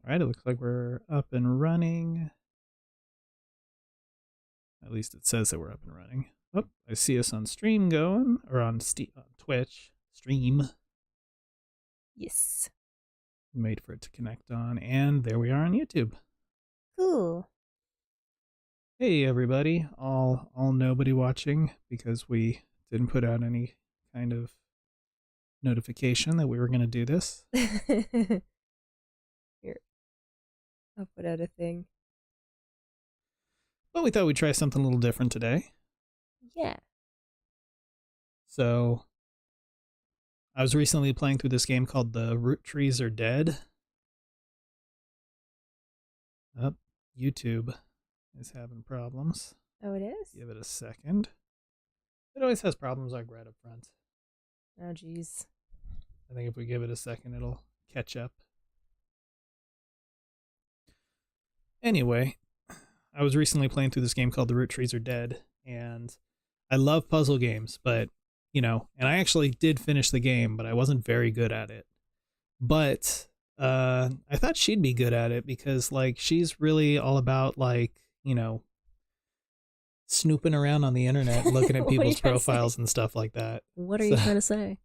All right, it looks like we're up and running. At least it says that we're up and running. Oh, I see us on stream going, or on Twitch stream. Yes. Wait for it to connect on, and there we are on YouTube. Cool. Hey everybody, all nobody watching because we didn't put out any kind of notification that we were going to do this. Here. I'll put out a thing. But we thought we'd try something a little different today. Yeah. So I was recently playing through this game called The Roottrees Are Dead. Up, YouTube is having problems. Oh, it is? Give it a second. It always has problems like right up front. Oh, geez. I think if we give it a second, it'll catch up. Anyway, I was recently playing through this game called The Roottrees Are Dead, and I love puzzle games, but, you know, and I actually did finish the game, but I wasn't very good at it. But I thought she'd be good at it because, like, she's really all about, like, you know, snooping around on the internet, looking at people's profiles and stuff like that. What are you trying to say?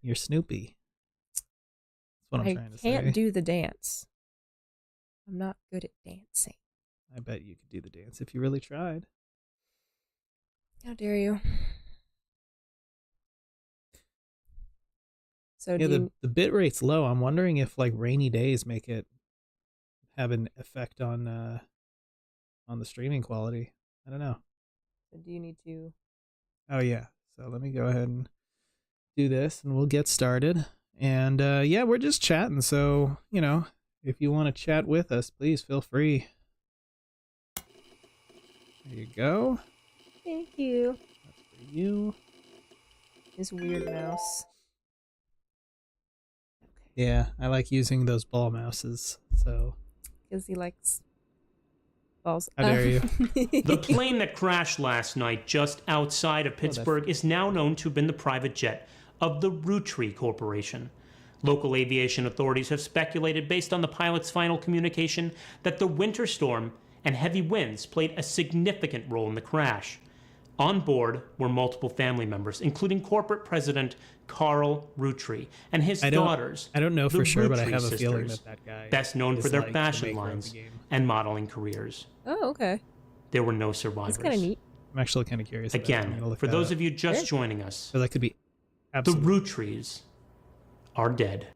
You're Snoopy. That's what I'm trying to say. I can't do the dance. I'm not good at dancing. I bet you could do the dance if you really tried. How dare you? So yeah, the bit rate's low. I'm wondering if like rainy days make it have an effect on the streaming quality. I don't know. Do you need to? Oh yeah. So let me go ahead and do this, and we'll get started. And yeah, we're just chatting. So you know, if you want to chat with us, please feel free. There you go. Thank you. That's for you. This weird mouse. Yeah, I like using those ball mouses, so. Because he likes balls. How dare you? The plane that crashed last night just outside of Pittsburgh is now known to have been the private jet of the Roottrees Corporation. Local aviation authorities have speculated, based on the pilot's final communication, that the winter storm and heavy winds played a significant role in the crash. On board were multiple family members, including corporate president Carl Roottrees and his daughters. I don't know for sure, but I have a sisters, feeling that guy best known for their like fashion lines and modeling careers. Oh, okay. There were no survivors. That's kind of neat. I'm actually kind of curious. Again, for those of you just joining us, so that could be the Roottrees are dead.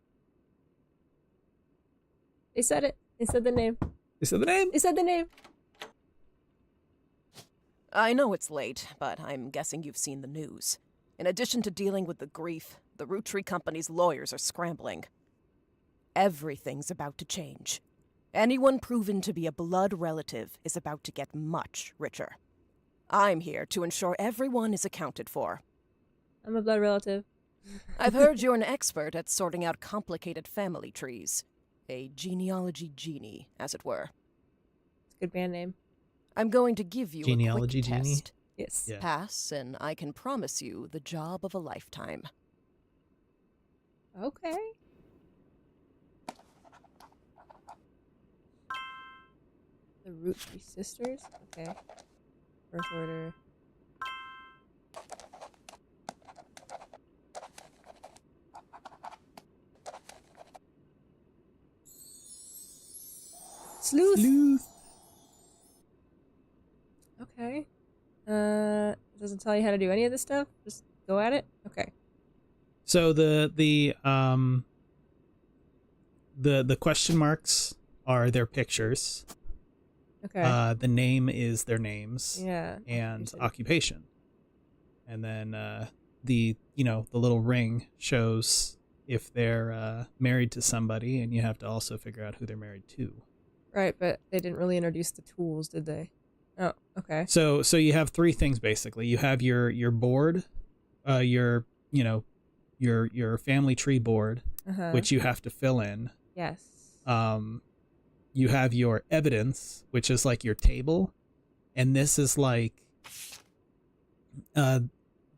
They said it. They said the name. They said the name. They said the name. I know it's late, but I'm guessing you've seen the news. In addition to dealing with the grief, the Roottrees Company's lawyers are scrambling. Everything's about to change. Anyone proven to be a blood relative is about to get much richer. I'm here to ensure everyone is accounted for. I'm a blood relative. I've heard you're an expert at sorting out complicated family trees. A genealogy genie, as it were. It's a good band name. I'm going to give you Genealogy a quick genie? test. Yes. Yeah. Pass, and I can promise you the job of a lifetime. Okay. The Roottrees sisters? Okay. Birth order. Sleuth. Okay. It doesn't tell you how to do any of this stuff? Just go at it? Okay. So the question marks are their pictures. Okay. The name is their names. Yeah. And occupation. And then the little ring shows if they're married to somebody, and you have to also figure out who they're married to. Right, but they didn't really introduce the tools, did they? Oh, okay. So you have three things basically. You have your board, your family tree board, which you have to fill in. Yes. You have your evidence, which is like your table, and this is like the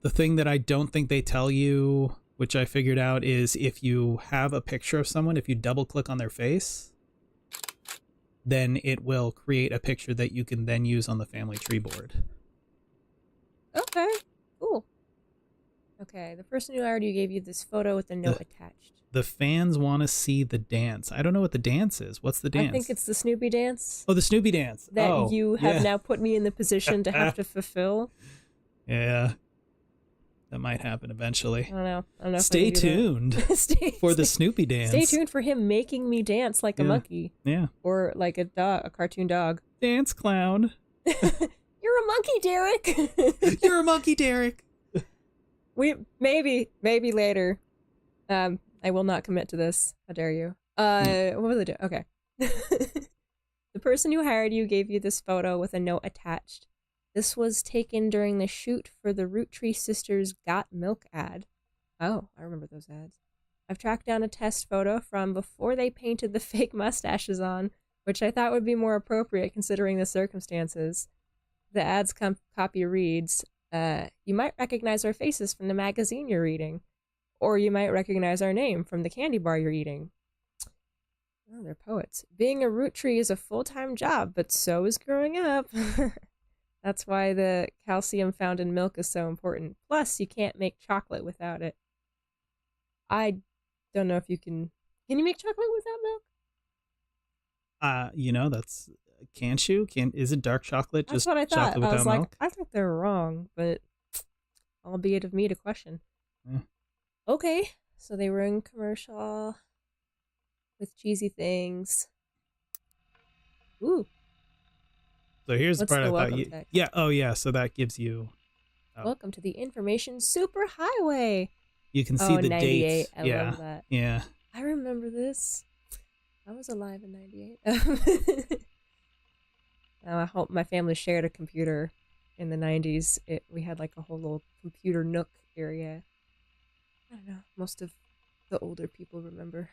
thing that I don't think they tell you which I figured out is if you have a picture of someone, if you double click on their face, then it will create a picture that you can then use on the family tree board. Okay, cool. Okay, the person who hired you gave you this photo with a note attached. The fans want to see the dance. I don't know what the dance is. What's the dance? I think it's the Snoopy dance. Oh, the Snoopy dance. That you have now put me in the position to have to fulfill. Yeah. That might happen eventually. I don't know. Stay tuned for the Snoopy dance. Stay tuned for him making me dance like a monkey. Yeah. Or like a dog, a cartoon dog. Dance clown. You're a monkey, Derek. You're a monkey, Derek. Maybe later. I will not commit to this. How dare you? What was I doing? Okay. The person who hired you gave you this photo with a note attached. This was taken during the shoot for the Roottrees Sisters Got Milk ad. Oh, I remember those ads. I've tracked down a test photo from before they painted the fake mustaches on, which I thought would be more appropriate considering the circumstances. The ad's copy reads, you might recognize our faces from the magazine you're reading, or you might recognize our name from the candy bar you're eating. Oh, they're poets. Being a root tree is a full-time job, but so is growing up. That's why the calcium found in milk is so important. Plus, you can't make chocolate without it. I don't know if you can... Can you make chocolate without milk? That's... Can't you? Is it dark chocolate? That's just what I thought. chocolate without I was milk? like, I think they're wrong, but albeit of me to question. Yeah. Okay, so they were in commercial with cheesy things. Ooh. So here's the part I thought you... text? Yeah, oh yeah, so that gives you... Welcome to the Information Superhighway. You can see the 98. dates. I love that. Yeah. I remember this. I was alive in 98. I hope my family shared a computer in the 90s. We had like a whole little computer nook area. I don't know. Most of the older people remember.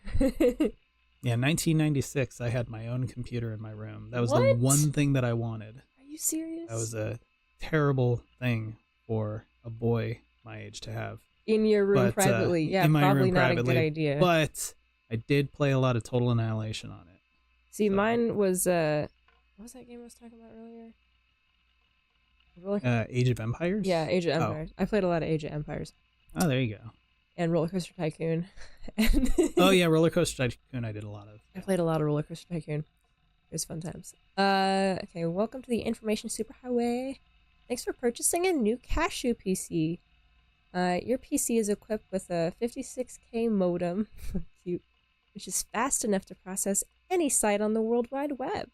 Yeah, 1996, I had my own computer in my room. That was What? the one thing that I wanted. Are you serious? That was a terrible thing for a boy my age to have. In your room But, privately. Yeah, in my probably room not privately, a good idea. But I did play a lot of Total Annihilation on it. See, so. mine was, what was that game I was talking about earlier? Age of Empires? Yeah, Age of Empires. I played a lot of Age of Empires. Oh, there you go. And Roller Coaster Tycoon. Oh, yeah, Roller Coaster Tycoon I did a lot of. I played a lot of Roller Coaster Tycoon. It was fun times. Okay, welcome to the Information Superhighway. Thanks for purchasing a new Cashew PC. Your PC is equipped with a 56K modem, cute, which is fast enough to process any site on the World Wide Web,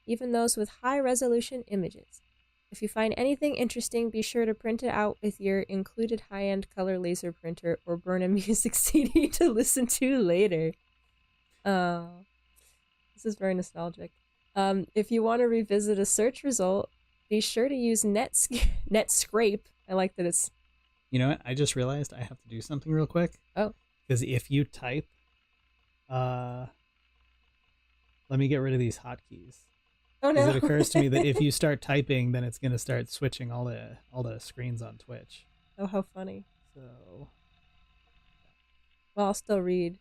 even those with high-resolution images. If you find anything interesting, be sure to print it out with your included high-end color laser printer or burn a music CD to listen to later. This is very nostalgic. If you want to revisit a search result, be sure to use Netscape. I like that it's... You know what? I just realized I have to do something real quick. Oh. Because if you type... let me get rid of these hotkeys. Oh no! Because it occurs to me that if you start typing, then it's going to start switching all the screens on Twitch. Oh, how funny! So, well, I'll still read.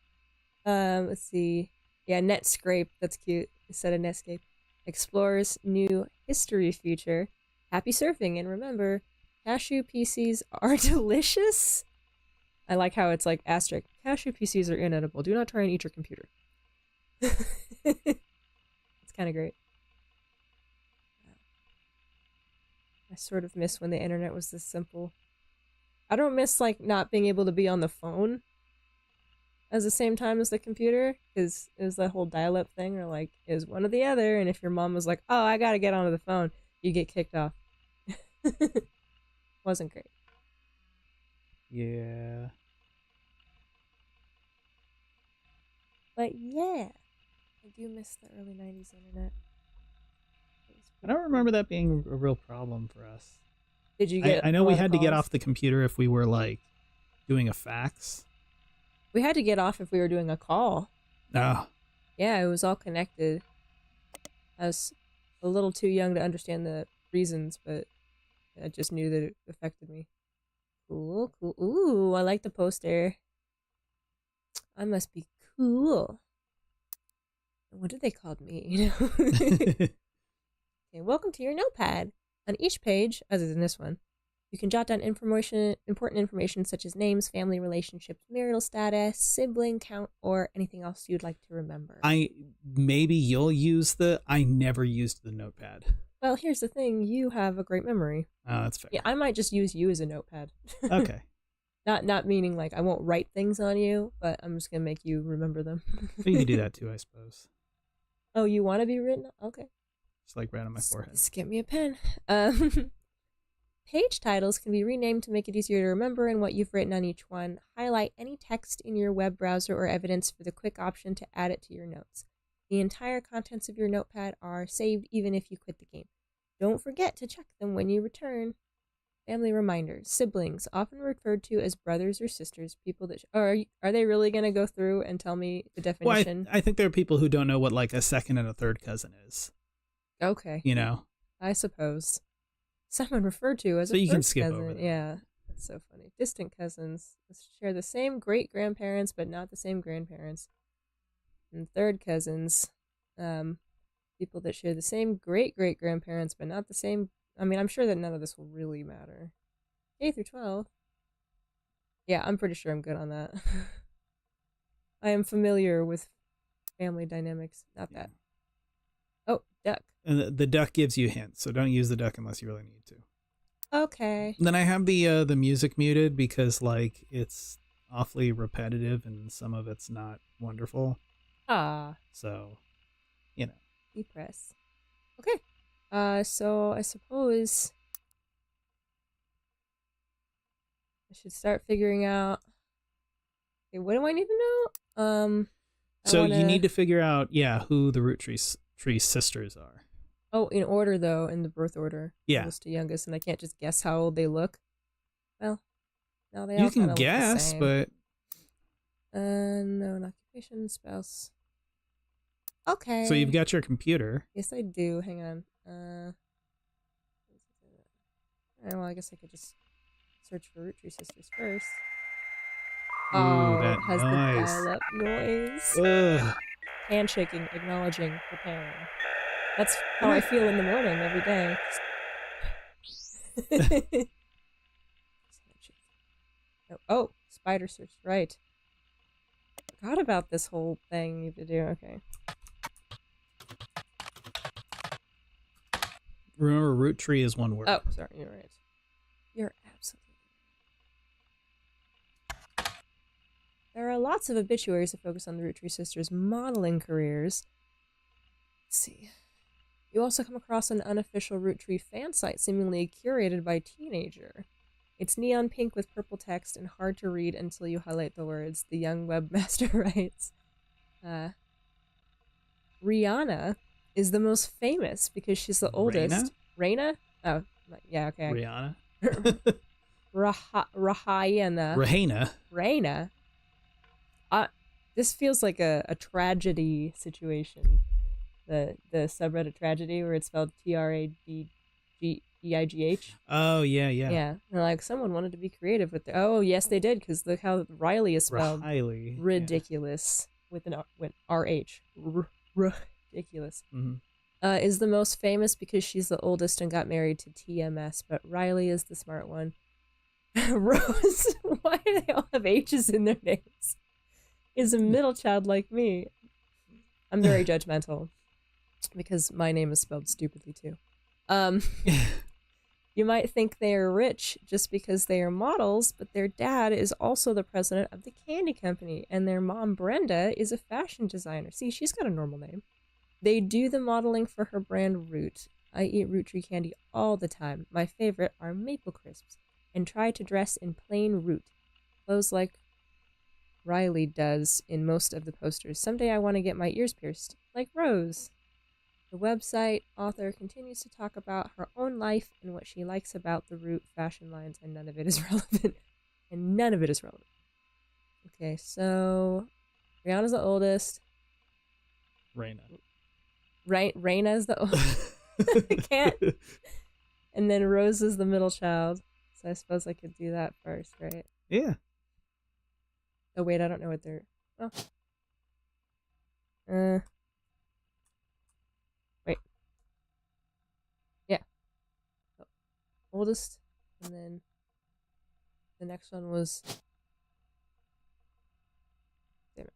Let's see. Yeah, Netscape. That's cute. Instead of Netscape, explores new history feature. Happy surfing, and remember, cashew PCs are delicious. I like how it's like asterisk. Cashew PCs are inedible. Do not try and eat your computer. It's kind of great. I sort of miss when the internet was this simple. I don't miss like not being able to be on the phone at the same time as the computer, because it was that whole dial-up thing, or like it was one or the other, and if your mom was like, "Oh, I gotta get onto the phone," you get kicked off. Wasn't great. yeah. But yeah, I do miss the early 90s internet. I don't remember that being a real problem for us. Did you get I know a we lot of had to get calls? off the computer if we were like doing a fax. We had to get off if we were doing a call. Oh. Yeah, it was all connected. I was a little too young to understand the reasons, but I just knew that it affected me. Cool, cool. Ooh, I like the poster. I must be cool. What did they call me? Okay, welcome to your notepad. On each page, other than this one, you can jot down important information such as names, family relationships, marital status, sibling count, or anything else you'd like to remember. Maybe you'll use I never used the notepad. Well, here's the thing. You have a great memory. Oh, that's fair. Yeah, I might just use you as a notepad. Okay. Not meaning like I won't write things on you, but I'm just going to make you remember them. You can do that too, I suppose. Oh, you want to be written? Okay. Just like right on my forehead. Just get me a pen. Page titles can be renamed to make it easier to remember and what you've written on each one. Highlight any text in your web browser or evidence for the quick option to add it to your notes. The entire contents of your notepad are saved even if you quit the game. Don't forget to check them when you return. Family reminders. Siblings, often referred to as brothers or sisters, people that... are they really going to go through and tell me the definition? Well, I think there are people who don't know what like a second and a third cousin is. Okay. You know? I suppose. Someone referred to as so a you first can skip cousin. over that. Yeah, that's so funny. Distant cousins share the same great-grandparents, but not the same grandparents. And third cousins, people that share the same great-great-grandparents, but not the same... I mean, I'm sure that none of this will really matter. K through 12. Yeah, I'm pretty sure I'm good on that. I am familiar with family dynamics. Not that. Oh, duck. And the duck gives you hints, so don't use the duck unless you really need to. Okay. Then I have the music muted because like it's awfully repetitive and some of it's not wonderful. Ah. So, you know. Depress. Okay. So I suppose I should start figuring out. Okay, what do I need to know? You need to figure out, who the Roottrees sisters are. Oh, in order though, in the birth order. Yeah. Oldest to youngest, and I can't just guess how old they look. Well, no, they all You can kinda look the guess, same. but no, an occupation, spouse. Okay. so you've got your computer. Yes, I do. Hang on. Well, I guess I could just search for Roottrees sisters first. Ooh, Oh, that it has noise. the dial-up noise. Ugh. Handshaking, acknowledging, preparing. That's how I feel in the morning every day. Oh, spider search, right. Forgot about this whole thing you have to do. Okay. Remember, root tree is one word. Oh, sorry, you're right. You're absolutely right. There are lots of obituaries that focus on the Roottrees sisters' modeling careers. Let's see. You also come across an unofficial Roottree fan site seemingly curated by a teenager. It's neon pink with purple text and hard to read until you highlight the words. The young webmaster writes, Rihanna is the most famous because she's the oldest. Raina? Oh, yeah, okay. Rihanna? Rahaina. Raina? This feels like a tragedy situation. The subreddit tragedy where it's spelled Tradgeigh. Oh, yeah. Yeah. They're like, someone wanted to be creative with the... Oh, yes, they did, because look how Riley is spelled. Riley. Ridiculous. With an RH. Ridiculous. Mm-hmm. Is the most famous because she's the oldest and got married to TMS, but Riley is the smart one. Rose, why do they all have H's in their names? Is a middle child like me. I'm very judgmental because my name is spelled stupidly too. You might think they are rich just because they are models, but their dad is also the president of the candy company, and their mom, Brenda, is a fashion designer. See, she's got a normal name. They do the modeling for her brand Root. I eat Roottree candy all the time. My favorite are Maple Crisps, and try to dress in plain Root. Clothes like Riley does in most of the posters. Someday I want to get my ears pierced, like Rose. The website author continues to talk about her own life and what she likes about the Root fashion lines, and none of it is relevant. Okay, so Rihanna's the oldest. Raina's the oldest. I can't. And then Rose is the middle child. So I suppose I could do that first, right? Yeah. Oh, wait, I don't know what they're... Oh. Wait. Yeah. So, oldest, and then the next one was. Damn it.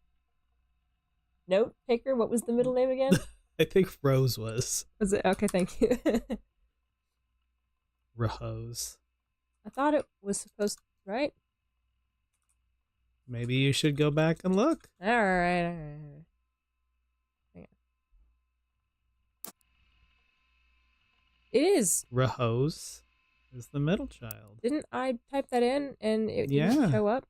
Note taker. What was the middle name again? I think Rose was. Was it okay? Thank you. Rose. I thought it was supposed to, right? Maybe you should go back and look. All right. Hang on. It is. Rose is the middle child. Didn't I type that in and it didn't Yeah. show up?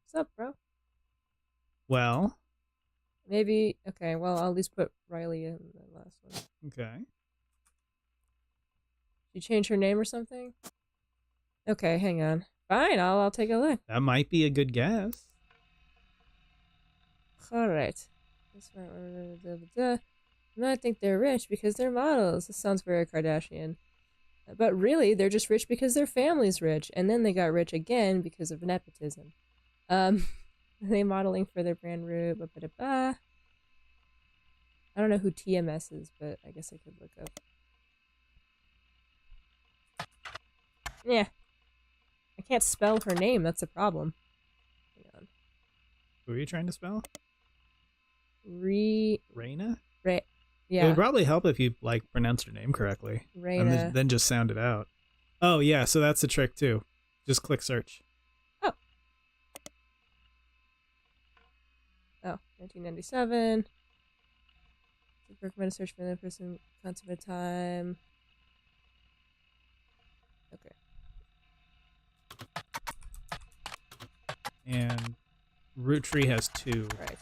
What's up, bro? Well. Maybe. Okay. Well, I'll at least put Riley in the last one. Okay. You change her name or something? Okay, hang on. Fine, I'll take a look. That might be a good guess. All right. You might think they're rich because they're models. This sounds very Kardashian. But really, they're just rich because their family's rich, and then they got rich again because of nepotism. They modeling for their brand Root. I don't know who TMS is, but I guess I could look up. Yeah. I can't spell her name, that's a problem. Hang on. Who are you trying to spell? Raina? Yeah. It would probably help if you pronounced her name correctly. Raina. And then just sound it out. Oh yeah, so that's the trick too. Just click search. Oh, 1997. Recommend a search for another person, concept of time. Okay. And Roottrees has 2. Right.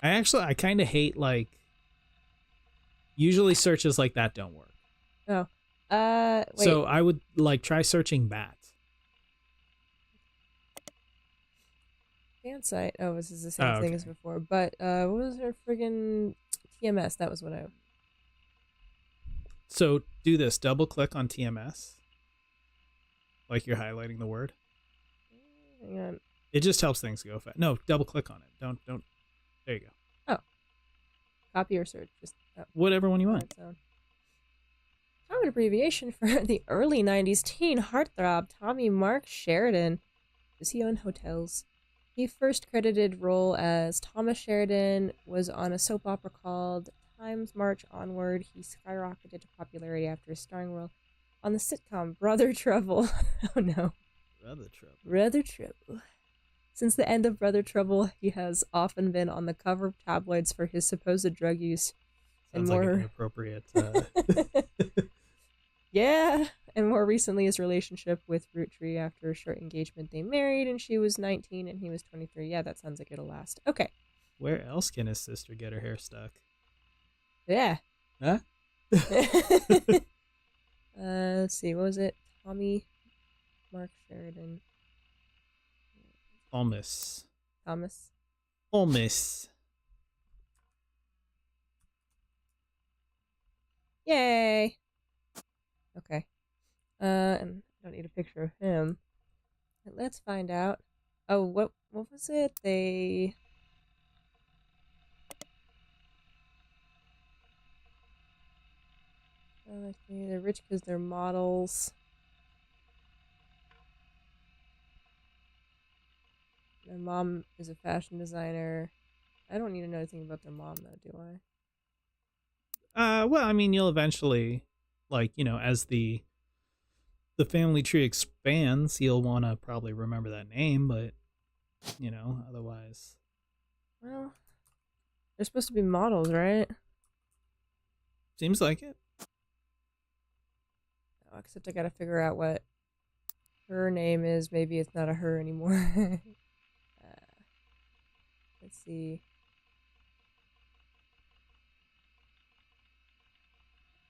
Yeah. I kind of hate usually searches like that don't work. Oh. Wait. So I would try searching bat. Fan site. Oh, this is the same thing as before. But what was her friggin' TMS? That was what I. So do this. Double click on TMS. Like you're highlighting the word. Hang on. It just helps things go fast. No, double click on it. Don't. There you go. Oh. Copy or search. Just whatever one you want. Common abbreviation for the early 90s teen heartthrob Tommy Mark Sheridan. Does he own hotels? His first credited role as Thomas Sheridan was on a soap opera called Time's March Onward. He skyrocketed to popularity after a starring role on the sitcom Brother Trouble. Oh no. Brother Trouble. Since the end of Brother Trouble, he has often been on the cover of tabloids for his supposed drug use. Sounds like an inappropriate. Yeah, and more recently his relationship with Roottrees. After a short engagement, they married, and she was 19 and he was 23. Yeah, that sounds like it'll last. Okay. Where else can his sister get her hair stuck? Yeah. Huh? Let's see. What was it? Tommy Mark Sheridan. Thomas. Yay. Okay. And I don't need a picture of him. But let's find out. Oh, what was it? They're rich because they're models. Their mom is a fashion designer. I don't need to know anything about their mom, though, do I? Well, I mean, you'll eventually, as the family tree expands, you'll want to probably remember that name, but, otherwise. Well, they're supposed to be models, right? Seems like it. Oh, except I gotta figure out what her name is. Maybe it's not a her anymore. Let's see.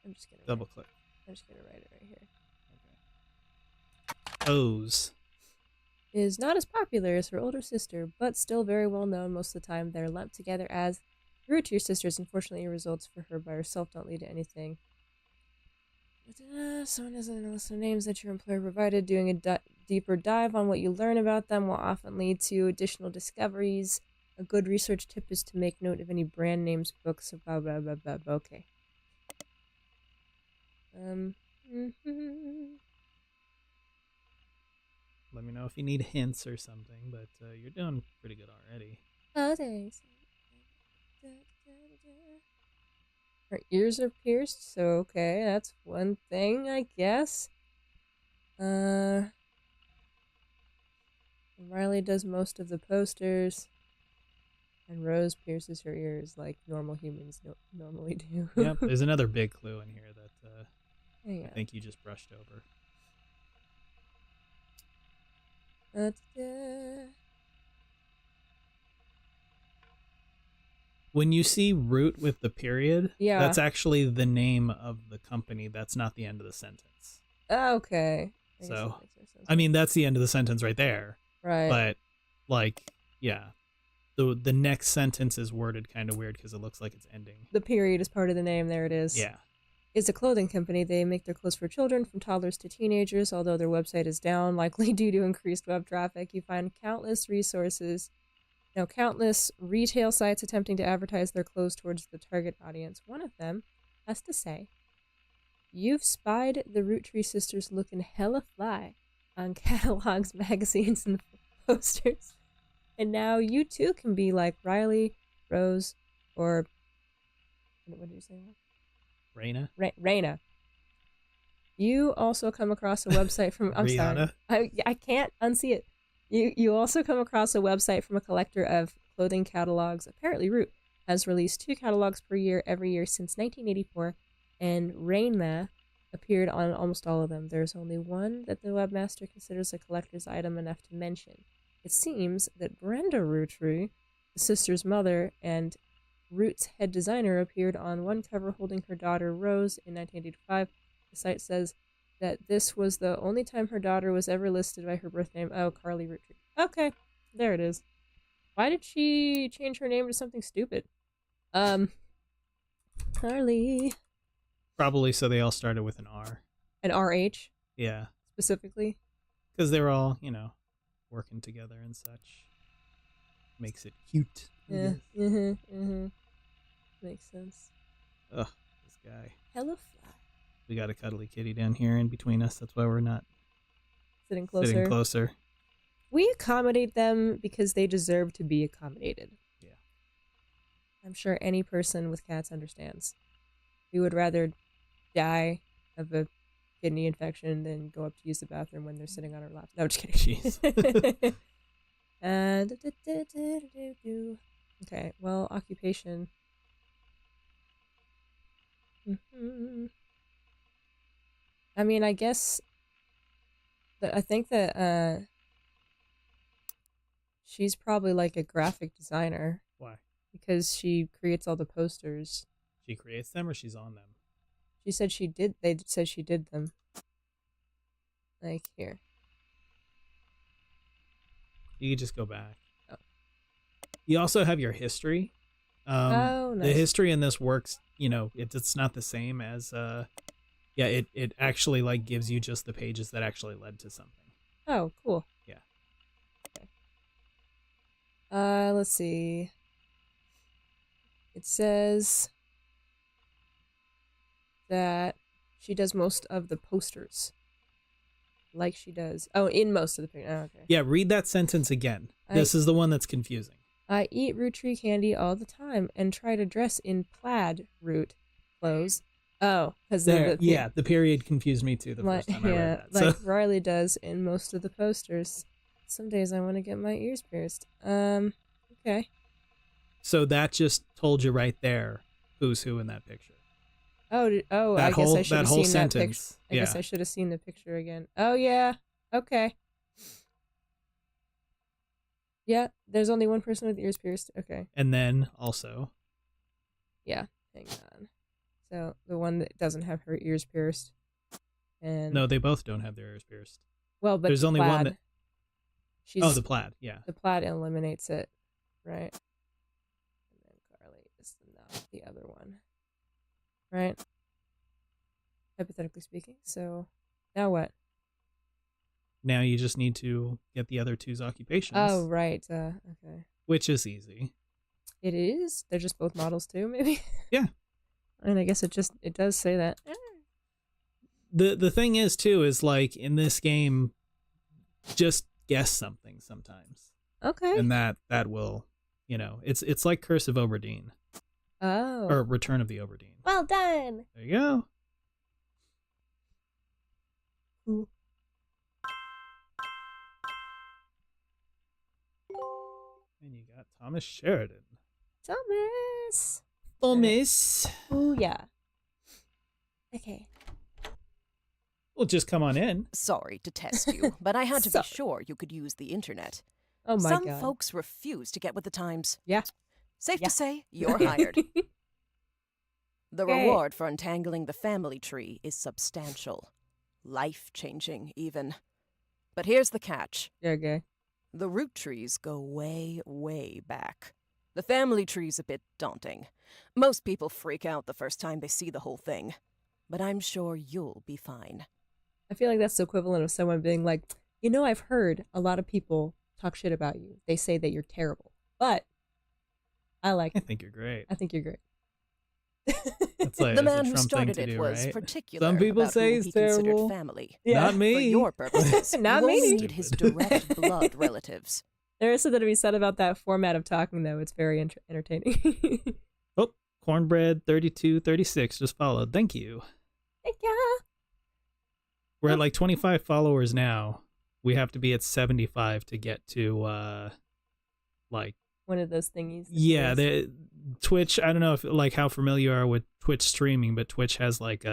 I'm just gonna double click. I'm just gonna write it right here. Okay. O's is not as popular as her older sister, but still very well known most of the time. They're lumped together as Roottrees sisters. Unfortunately, results for her by herself don't lead to anything. Someone doesn't know list of names that your employer provided. Doing a deeper dive on what you learn about them will often lead to additional discoveries. A good research tip is to make note of any brand names, books, blah, blah, blah, blah, blah. Okay. Let me know if you need hints or something, but you're doing pretty good already. Oh, thanks. Her ears are pierced, so okay, that's one thing, I guess. Riley does most of the posters, and Rose pierces her ears like normal humans normally do. Yep, there's another big clue in here that I think you just brushed over. When you see root with the period, that's actually the name of the company. That's not the end of the sentence. Okay. So, I mean, that's the end of the sentence right there. Right. But, like, yeah. The next sentence is worded kind of weird because it looks like it's ending. The period is part of the name. There it is. Yeah. It's a clothing company. They make their clothes for children, from toddlers to teenagers. Although their website is down, likely due to increased web traffic, you find countless retail sites attempting to advertise their clothes towards the target audience. One of them has to say, "You've spied the Roottrees sisters looking hella fly on catalogs, magazines, and posters. And now you too can be like Riley, Rose, or... What did you say? Raina? Raina. You also come across a website from... I'm Rihanna? sorry. I can't unsee it. You also come across a website from a collector of clothing catalogs. Apparently Root has released 2 catalogs per year every year since 1984, and Raina appeared on almost all of them. There's only one that the webmaster considers a collector's item enough to mention. It seems that Brenda Roottree, the sister's mother and Root's head designer, appeared on one cover holding her daughter Rose in 1985. The site says that this was the only time her daughter was ever listed by her birth name. Oh, Carly Roottree. Okay, there it is. Why did she change her name to something stupid? Carly. Probably so they all started with an R. An RH? Yeah. Specifically? Because they were all, working together and such. Makes it cute. Yeah. Makes sense. Ugh, this guy. Hella fly. We got a cuddly kitty down here in between us. That's why we're not sitting closer. We accommodate them because they deserve to be accommodated. Yeah. I'm sure any person with cats understands. We would rather die of a kidney infection than go up to use the bathroom when they're sitting on our laps. No, just kidding. Jeez. Okay, well, occupation. I mean, I guess I think that she's probably like a graphic designer. Why? Because she creates all the posters. She creates them or she's on them? She said she did. They said she did them. Like, here. You could just go back. Oh. You also have your history. Oh, nice. The history in this works, it's not the same as, it actually, like, gives you just the pages that actually led to something. Oh, cool. Yeah. Okay. Let's see. It says that she does most of the posters. Like she does. Oh, in most of the pictures. Oh, okay. Yeah, read that sentence again. This is the one that's confusing. I eat Roottrees candy all the time and try to dress in plaid root clothes. Oh, because the period confused me too the first time I read that. Like Riley does in most of the posters. Some days I want to get my ears pierced. Okay. So that just told you right there who's who in that picture. I guess I should have seen that picture. I guess I should have seen the picture again. Oh, yeah. Okay. Yeah, there's only one person with ears pierced. Okay. And then also. Yeah, hang on. So the one that doesn't have her ears pierced. And no, they both don't have their ears pierced. Well, but there's only one that. The plaid, yeah. The plaid eliminates it, right? And then Carly is not the other one. Right? hypothetically speaking. So now what? Now you just need to get the other two's occupations. Oh, right. Okay. Which is easy. It is? They're just both models too, maybe? Yeah. And I guess it does say that. The thing is too is like in this game, just guess something sometimes. Okay. And that will, it's like Curse of Oberdeen. Oh. Or Return of the Oberdeen. Well done. There you go. Ooh. And you got Thomas Sheridan. Thomas. Thomas. Oh, yeah. Okay. Well, just come on in. Sorry to test you, but I had to be Sorry. sure you could use the internet. Oh, my Some God. folks refuse to get with the times. Yeah. Safe Yeah. to say, you're hired. The Okay. reward for untangling the family tree is substantial. Life-changing, even. But here's the catch. You're gay. The Roottrees go way, way back. The family tree's a bit daunting. Most people freak out the first time they see the whole thing. But I'm sure you'll be fine. I feel like that's the equivalent of someone being like, I've heard a lot of people talk shit about you. They say that you're terrible. But I like I it. think you're great. I think you're great. That's like The that's man a who Trump started thing to it do, was right? particular Some people about say who he's he considered terrible. family. Not For me. your purposes, Not you me. only need his direct blood relatives. There is something to be said about that format of talking, though. It's very entertaining. Oh, Cornbread 3236 just followed. Thank you. Thank ya. We're at like 25 followers now. We have to be at 75 to get to like One of those thingies. yeah, the Twitch, I don't know if like how familiar you are with Twitch streaming, but Twitch has like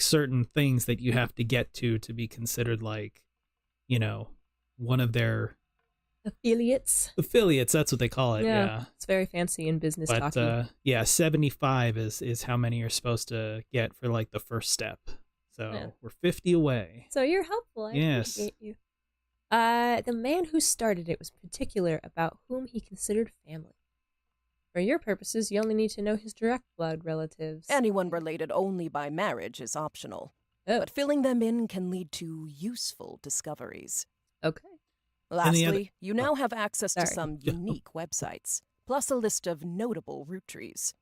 certain things that you have to get to be considered like, one of their Affiliates. affiliates. That's what they call it. Yeah. It's very fancy in business But talking. yeah, 75 is how many you're supposed to get for like the first step. So Yeah. we're 50 away. So you're helpful. I Yes. appreciate you. The man who started it was particular about whom he considered family. For your purposes, you only need to know his direct blood relatives. Anyone related only by marriage is optional. Oh, But filling them in can lead to useful discoveries. okay. And the other- Lastly, you now have access to Sorry. some unique websites, plus a list of notable Roottrees.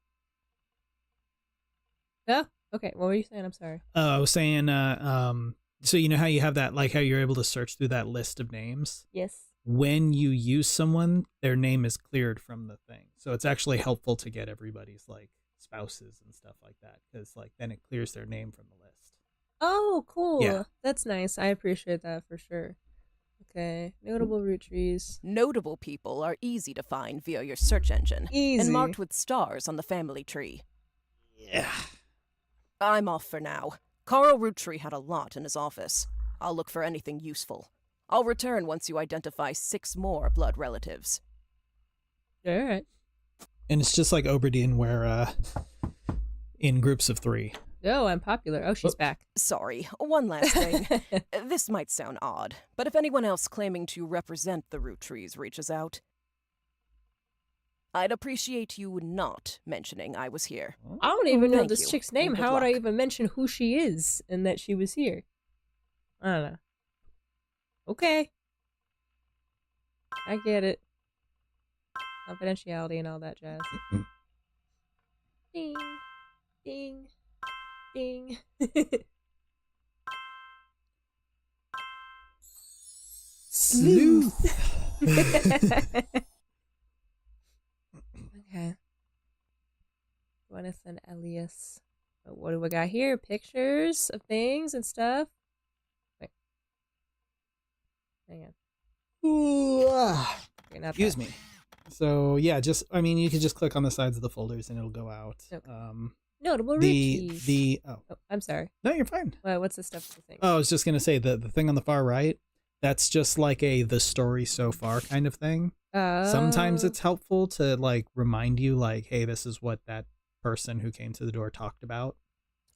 Oh, okay. What were you saying? I'm sorry. I was saying, so you know how you have that, like how you're able to search through that list of names? Yes. When you use someone, their name is cleared from the thing. So it's actually helpful to get everybody's like spouses and stuff like that, because like then it clears their name from the list. Oh, cool. Yeah. That's nice. I appreciate that for sure. Okay. Notable Roottrees. Notable people are easy to find via your search engine Easy. and marked with stars on the family tree. Yeah. I'm off for now. Carl Roottree had a lot in his office. I'll look for anything useful. I'll return once you identify 6 more blood relatives. All right. And it's just like Oberdeen, where in groups of 3. Oh, I'm popular. Oh, she's back. Sorry, one last thing. This might sound odd, but if anyone else claiming to represent the Rootrees reaches out, I'd appreciate you not mentioning I was here. I don't even know Thank this you, chick's and name. good How would I luck. even mention who she is and that she was here? I don't know. Okay. I get it. Confidentiality and all that jazz. Ding. Ding. Ding. Sleuth. Okay. Gwyneth and Elias. What do we got here? Pictures of things and stuff. Wait. Hang on. Okay, not Excuse that. me. So yeah, you could just click on the sides of the folders and it'll go out. Okay. Oh, Notable Roottrees. oh I'm sorry. no, you're fine. Well, what's the stuff for the thing? Oh, I was just gonna say the thing on the far right. That's just like the story so far kind of thing. Sometimes it's helpful to like remind you like, hey, this is what that person who came to the door talked about.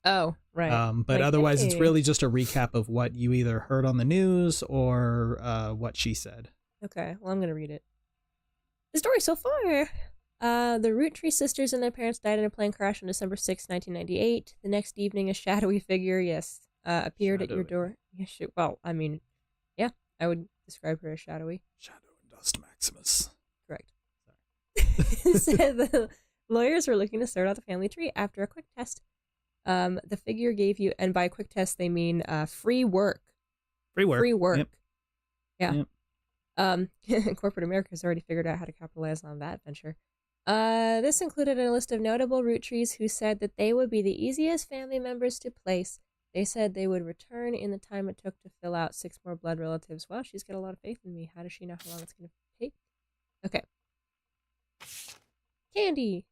Oh, right. But Like, otherwise, it's hey. really just a recap of what you either heard on the news or what she said. Okay, well, I'm going to read it. The story so far. The Roottrees sisters and their parents died in a plane crash on December 6, 1998. The next evening, a shadowy figure, appeared at your door. Yeah, well, I mean, yeah, I would describe her as shadowy. Shadow and Dust Maximus. Correct. Sorry. Said the lawyers were looking to sort out the family tree after a quick test. The figure gave you, and by quick test they mean free work. Free work. Free work. Yep. Yeah. Yep. Corporate America has already figured out how to capitalize on that venture. This included a list of notable Roottrees who said that they would be the easiest family members to place. They said they would return in the time it took to fill out 6 more blood relatives. Wow, she's got a lot of faith in me. How does she know how long it's going to take? Okay. Candy.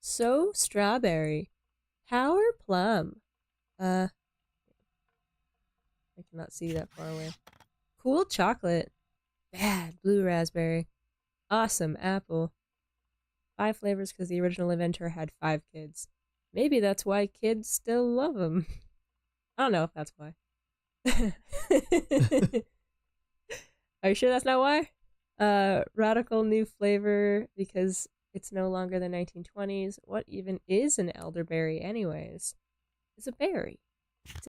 So strawberry. Power plum. I cannot see that far away. Cool chocolate. Bad blue raspberry. Awesome apple. 5 flavors because the original inventor had 5 kids. Maybe that's why kids still love them. I don't know if that's why. Are you sure that's not why? Radical new flavor because it's no longer the 1920s. What even is an elderberry anyways? It's a berry.